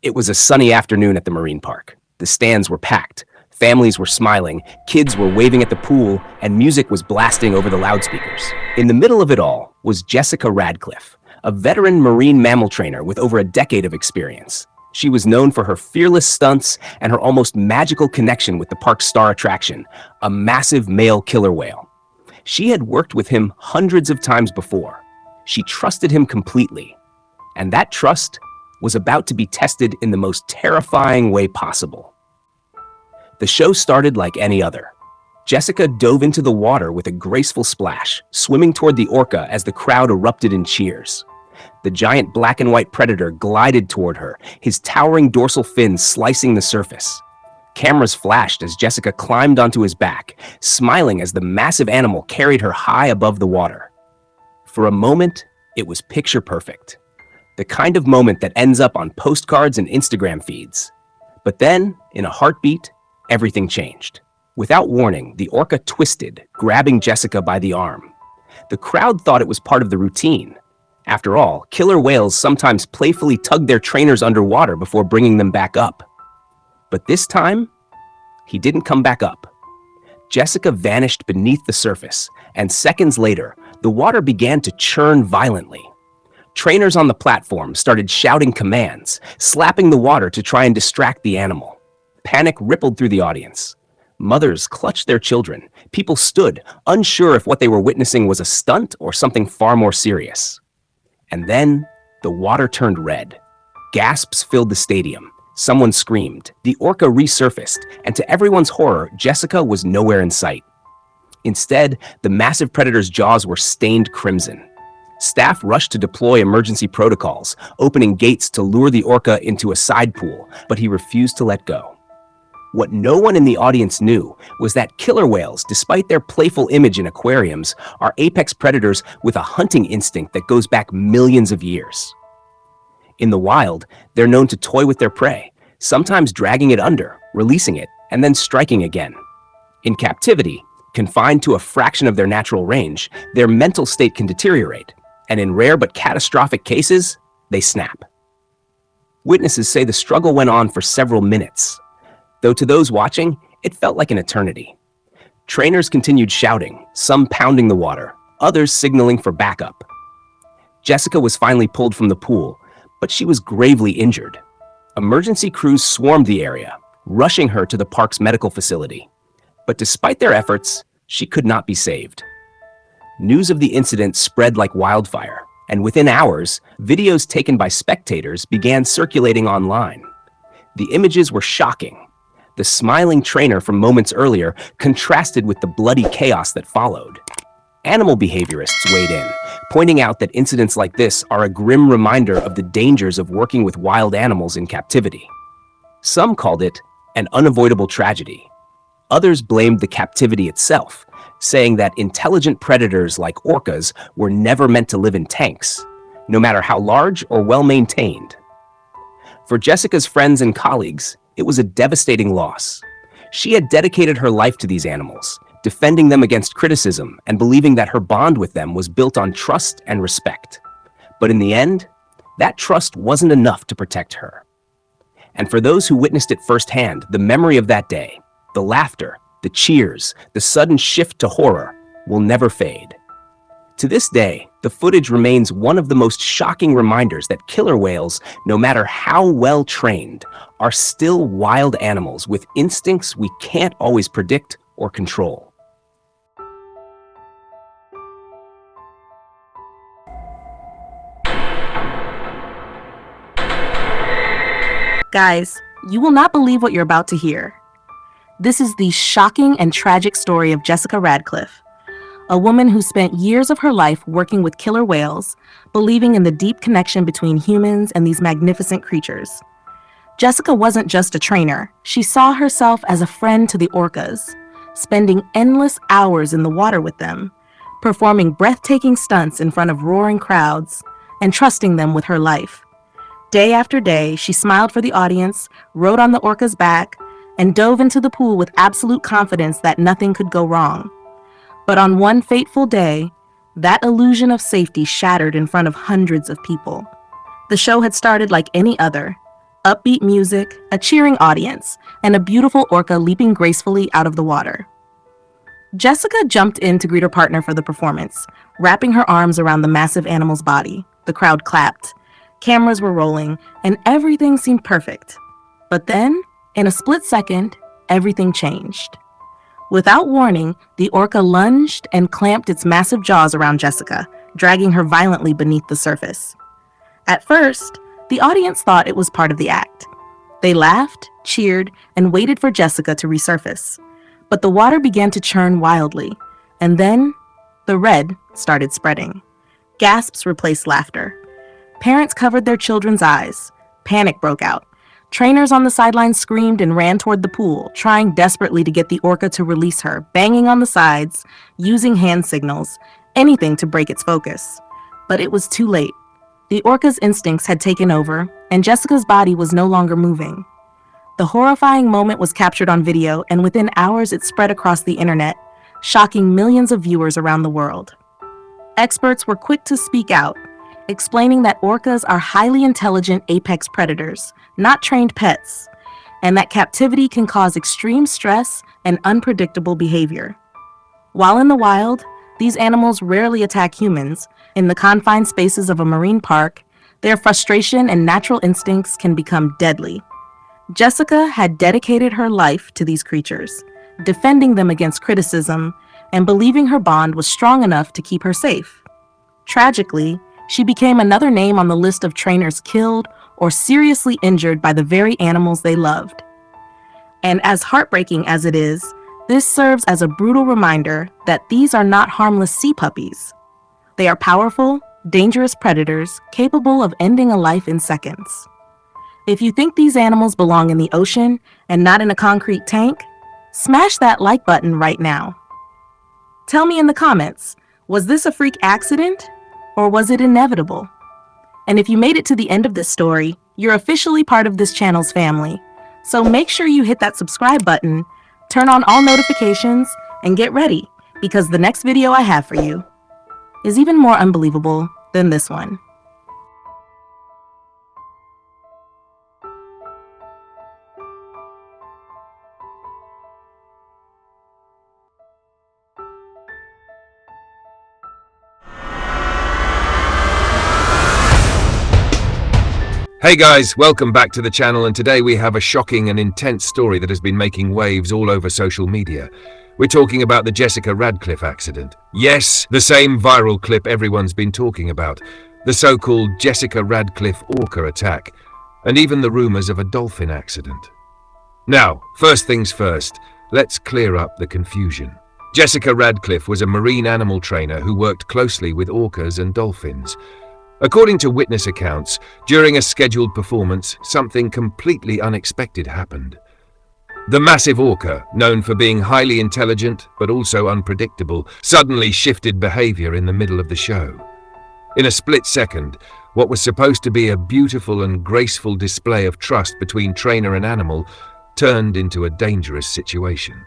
It was a sunny afternoon at the marine park. The stands were packed. Families were smiling, kids were waving at the pool, and music was blasting over the loudspeakers. In the middle of it all was Jessica Radcliffe, a veteran marine mammal trainer with over a decade of experience. She was known for her fearless stunts and her almost magical connection with the park's star attraction, a massive male killer whale. She had worked with him hundreds of times before. She trusted him completely, and that trust was about to be tested in the most terrifying way possible. The show started like any other. Jessica dove into the water with a graceful splash, swimming toward the orca as the crowd erupted in cheers. The giant black and white predator glided toward her, his towering dorsal fins slicing the surface. Cameras flashed as Jessica climbed onto his back, smiling as the massive animal carried her high above the water. For a moment, it was picture perfect. The kind of moment that ends up on postcards and Instagram feeds. But then, in a heartbeat, everything changed. Without warning, the orca twisted, grabbing Jessica by the arm. The crowd thought it was part of the routine. After all, killer whales sometimes playfully tug their trainers underwater before bringing them back up. But this time, he didn't come back up. Jessica vanished beneath the surface, and seconds later, the water began to churn violently. Trainers on the platform started shouting commands, slapping the water to try and distract the animal. Panic rippled through the audience. Mothers clutched their children. People stood, unsure if what they were witnessing was a stunt or something far more serious. And then, the water turned red. Gasps filled the stadium. Someone screamed. The orca resurfaced, and to everyone's horror, Jessica was nowhere in sight. Instead, the massive predator's jaws were stained crimson. Staff rushed to deploy emergency protocols, opening gates to lure the orca into a side pool, but he refused to let go. What no one in the audience knew was that killer whales, despite their playful image in aquariums, are apex predators with a hunting instinct that goes back millions of years. In the wild, they're known to toy with their prey, sometimes dragging it under, releasing it, and then striking again. In captivity, confined to a fraction of their natural range, their mental state can deteriorate, and in rare but catastrophic cases, they snap. Witnesses say the struggle went on for several minutes, though to those watching, it felt like an eternity. Trainers continued shouting, some pounding the water, others signaling for backup. Jessica was finally pulled from the pool, but she was gravely injured. Emergency crews swarmed the area, rushing her to the park's medical facility. But despite their efforts, she could not be saved. News of the incident spread like wildfire, and within hours, videos taken by spectators began circulating online. The images were shocking. The smiling trainer from moments earlier contrasted with the bloody chaos that followed. Animal behaviorists weighed in, pointing out that incidents like this are a grim reminder of the dangers of working with wild animals in captivity. Some called it an unavoidable tragedy. Others blamed the captivity itself, saying that intelligent predators like orcas were never meant to live in tanks, no matter how large or well-maintained. For Jessica's friends and colleagues, it was a devastating loss. She had dedicated her life to these animals, defending them against criticism and believing that her bond with them was built on trust and respect. But in the end, that trust wasn't enough to protect her. And for those who witnessed it firsthand, the memory of that day, the laughter, the cheers, the sudden shift to horror will never fade. To this day, the footage remains one of the most shocking reminders that killer whales, no matter how well trained, are still wild animals with instincts we can't always predict or control. Guys, you will not believe what you're about to hear. This is the shocking and tragic story of Jessica Radcliffe, a woman who spent years of her life working with killer whales, believing in the deep connection between humans and these magnificent creatures. Jessica wasn't just a trainer. She saw herself as a friend to the orcas, spending endless hours in the water with them, performing breathtaking stunts in front of roaring crowds, and trusting them with her life. Day after day, she smiled for the audience, rode on the orca's back, and dove into the pool with absolute confidence that nothing could go wrong. But on one fateful day, that illusion of safety shattered in front of hundreds of people. The show had started like any other, upbeat music, a cheering audience, and a beautiful orca leaping gracefully out of the water. Jessica jumped in to greet her partner for the performance, wrapping her arms around the massive animal's body. The crowd clapped, cameras were rolling, and everything seemed perfect. But then, in a split second, everything changed. Without warning, the orca lunged and clamped its massive jaws around Jessica, dragging her violently beneath the surface. At first, the audience thought it was part of the act. They laughed, cheered, and waited for Jessica to resurface. But the water began to churn wildly, and then the red started spreading. Gasps replaced laughter. Parents covered their children's eyes. Panic broke out. Trainers on the sidelines screamed and ran toward the pool, trying desperately to get the orca to release her, banging on the sides, using hand signals, anything to break its focus. But it was too late. The orca's instincts had taken over, and Jessica's body was no longer moving. The horrifying moment was captured on video, and within hours it spread across the internet, shocking millions of viewers around the world. Experts were quick to speak out, explaining that orcas are highly intelligent apex predators, not trained pets, and that captivity can cause extreme stress and unpredictable behavior. While in the wild, these animals rarely attack humans. In the confined spaces of a marine park, their frustration and natural instincts can become deadly. Jessica had dedicated her life to these creatures, defending them against criticism and believing her bond was strong enough to keep her safe. Tragically, she became another name on the list of trainers killed or seriously injured by the very animals they loved. And as heartbreaking as it is, this serves as a brutal reminder that these are not harmless sea puppies. They are powerful, dangerous predators capable of ending a life in seconds. If you think these animals belong in the ocean and not in a concrete tank, smash that like button right now. Tell me in the comments, was this a freak accident or was it inevitable? And if you made it to the end of this story, you're officially part of this channel's family. So make sure you hit that subscribe button, turn on all notifications, and get ready, because the next video I have for you is even more unbelievable than this one. Hey guys, welcome back to the channel, and today we have a shocking and intense story that has been making waves all over social media. We're talking about the Jessica Radcliffe accident. Yes, the same viral clip everyone's been talking about, the so-called Jessica Radcliffe Orca attack, and even the rumors of a dolphin accident. Now, first things first, let's clear up the confusion. Jessica Radcliffe was a marine animal trainer who worked closely with orcas and dolphins. According to witness accounts, during a scheduled performance, something completely unexpected happened. The massive orca, known for being highly intelligent but also unpredictable, suddenly shifted behavior in the middle of the show. In a split second, what was supposed to be a beautiful and graceful display of trust between trainer and animal turned into a dangerous situation.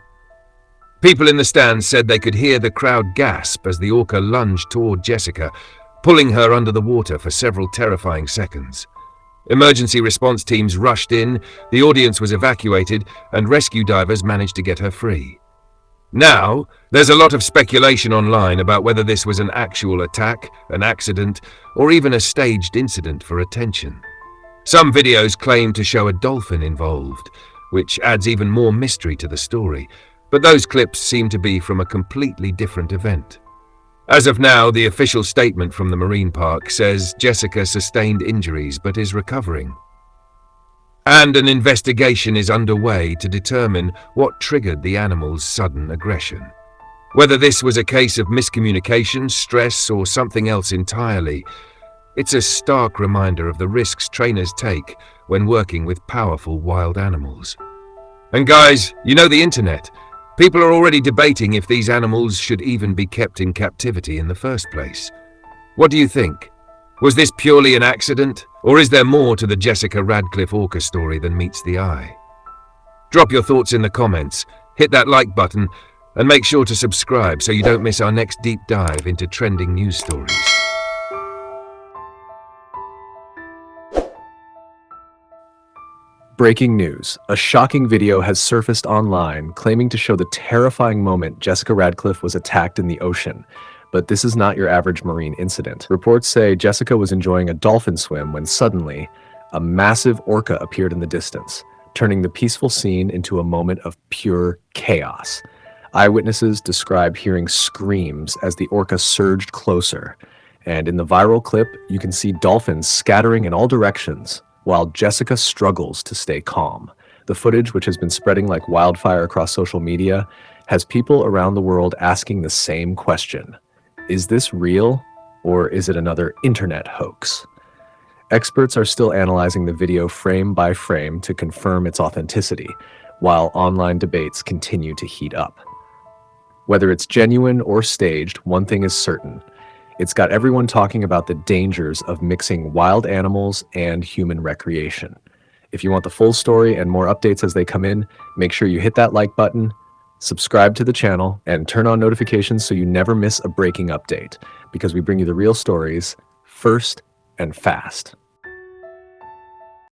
People in the stands said they could hear the crowd gasp as the orca lunged toward Jessica, pulling her under the water for several terrifying seconds. Emergency response teams rushed in, the audience was evacuated, and rescue divers managed to get her free. Now, there's a lot of speculation online about whether this was an actual attack, an accident, or even a staged incident for attention. Some videos claim to show a dolphin involved, which adds even more mystery to the story, but those clips seem to be from a completely different event. As of now, the official statement from the marine park says Jessica sustained injuries but is recovering. And an investigation is underway to determine what triggered the animal's sudden aggression. Whether this was a case of miscommunication, stress, or something else entirely, it's a stark reminder of the risks trainers take when working with powerful wild animals. And guys, you know the internet. People are already debating if these animals should even be kept in captivity in the first place. What do you think? Was this purely an accident, or is there more to the Jessica Radcliffe Orca story than meets the eye? Drop your thoughts in the comments, hit that like button, and make sure to subscribe so you don't miss our next deep dive into trending news stories. Breaking news. A shocking video has surfaced online claiming to show the terrifying moment Jessica Radcliffe was attacked in the ocean. But this is not your average marine incident. Reports say Jessica was enjoying a dolphin swim when suddenly, a massive orca appeared in the distance, turning the peaceful scene into a moment of pure chaos. Eyewitnesses describe hearing screams as the orca surged closer. And in the viral clip, you can see dolphins scattering in all directions, while Jessica struggles to stay calm. The footage, which has been spreading like wildfire across social media, has people around the world asking the same question. Is this real, or is it another internet hoax? Experts are still analyzing the video frame by frame to confirm its authenticity, while online debates continue to heat up. Whether it's genuine or staged, one thing is certain. It's got everyone talking about the dangers of mixing wild animals and human recreation. If you want the full story and more updates as they come in, make sure you hit that like button, subscribe to the channel, and turn on notifications so you never miss a breaking update, because we bring you the real stories first and fast.